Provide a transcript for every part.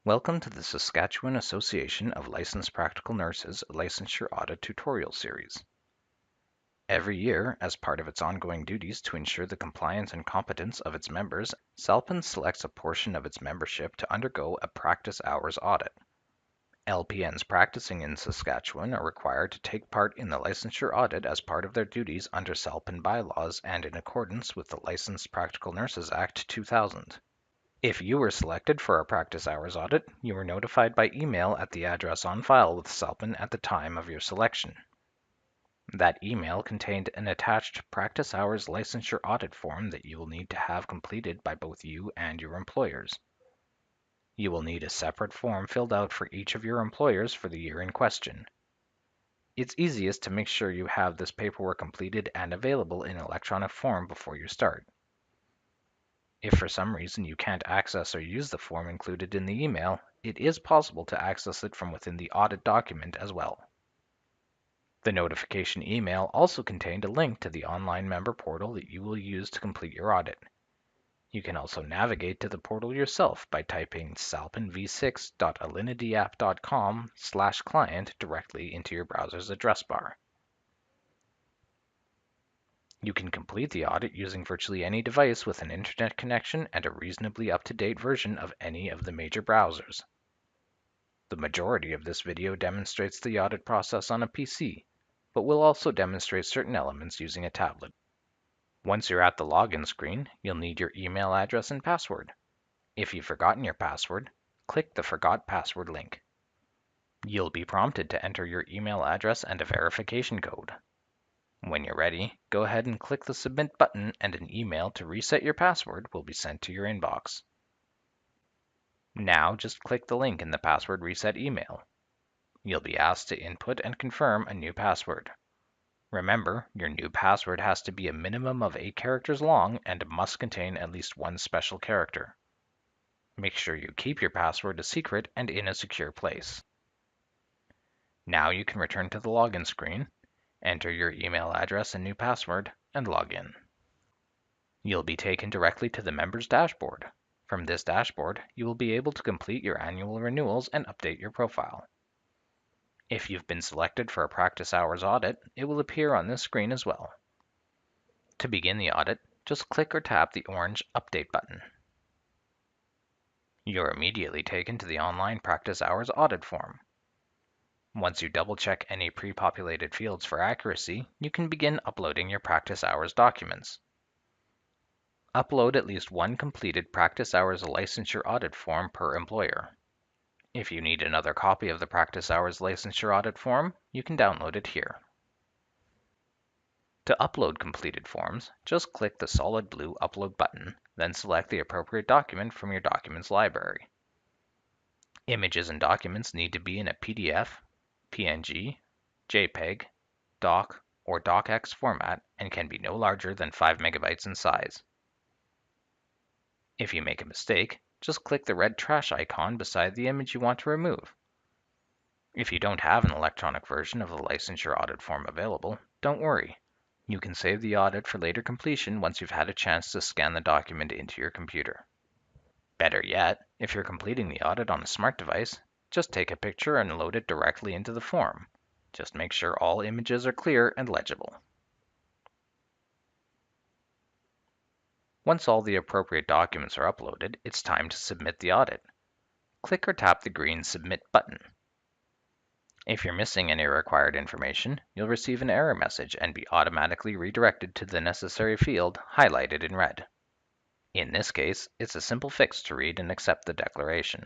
Welcome to the Saskatchewan Association of Licensed Practical Nurses Licensure Audit Tutorial Series. Every year, as part of its ongoing duties to ensure the compliance and competence of its members, SALPN selects a portion of its membership to undergo a practice hours audit. LPNs practicing in Saskatchewan are required to take part in the licensure audit as part of their duties under SALPN bylaws and in accordance with the Licensed Practical Nurses Act 2000. If you were selected for a practice hours audit, you were notified by email at the address on file with SALPN at the time of your selection. That email contained an attached practice hours licensure audit form that you will need to have completed by both you and your employers. You will need a separate form filled out for each of your employers for the year in question. It's easiest to make sure you have this paperwork completed and available in electronic form before you start. If for some reason you can't access or use the form included in the email, it is possible to access it from within the audit document as well. The notification email also contained a link to the online member portal that you will use to complete your audit. You can also navigate to the portal yourself by typing salpnv6.alinidapp.com/client directly into your browser's address bar. You can complete the audit using virtually any device with an internet connection and a reasonably up-to-date version of any of the major browsers. The majority of this video demonstrates the audit process on a PC, but will also demonstrate certain elements using a tablet. Once you're at the login screen, you'll need your email address and password. If you've forgotten your password, click the Forgot Password link. You'll be prompted to enter your email address and a verification code. When you're ready, go ahead and click the Submit button and an email to reset your password will be sent to your inbox. Now just click the link in the password reset email. You'll be asked to input and confirm a new password. Remember, your new password has to be a minimum of 8 characters long and must contain at least one special character. Make sure you keep your password a secret and in a secure place. Now you can return to the login screen, enter your email address and new password, and log in. You'll be taken directly to the member's dashboard. From this dashboard, you will be able to complete your annual renewals and update your profile. If you've been selected for a practice hours audit, it will appear on this screen as well. To begin the audit, just click or tap the orange Update button. You're immediately taken to the online practice hours audit form. Once you double-check any pre-populated fields for accuracy, you can begin uploading your practice hours documents. Upload at least one completed practice hours licensure audit form per employer. If you need another copy of the practice hours licensure audit form, you can download it here. To upload completed forms, just click the solid blue Upload button, then select the appropriate document from your documents library. Images and documents need to be in a PDF, PNG, JPEG, DOC, or DocX format and can be no larger than 5 megabytes in size. If you make a mistake, just click the red trash icon beside the image you want to remove. If you don't have an electronic version of the licensure audit form available, don't worry. You can save the audit for later completion once you've had a chance to scan the document into your computer. Better yet, if you're completing the audit on a smart device, just take a picture and load it directly into the form. Just make sure all images are clear and legible. Once all the appropriate documents are uploaded, it's time to submit the audit. Click or tap the green Submit button. If you're missing any required information, you'll receive an error message and be automatically redirected to the necessary field highlighted in red. In this case, it's a simple fix to read and accept the declaration.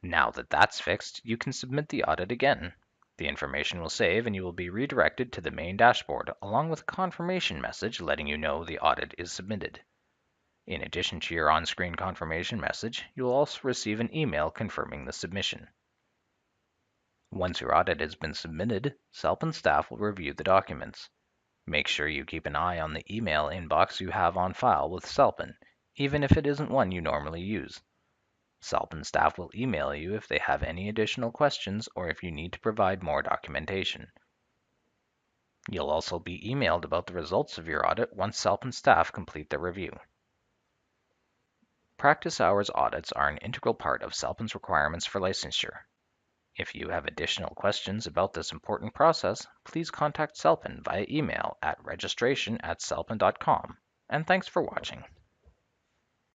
Now that that's fixed, you can submit the audit again. The information will save and you will be redirected to the main dashboard along with a confirmation message letting you know the audit is submitted. In addition to your on-screen confirmation message, you will also receive an email confirming the submission. Once your audit has been submitted, SALPN staff will review the documents. Make sure you keep an eye on the email inbox you have on file with SALPN, even if it isn't one you normally use. SALPN staff will email you if they have any additional questions or if you need to provide more documentation. You'll also be emailed about the results of your audit once SALPN staff complete their review. Practice hours audits are an integral part of SALPN's requirements for licensure. If you have additional questions about this important process, please contact SALPN via email at registration@salpn.com. And thanks for watching.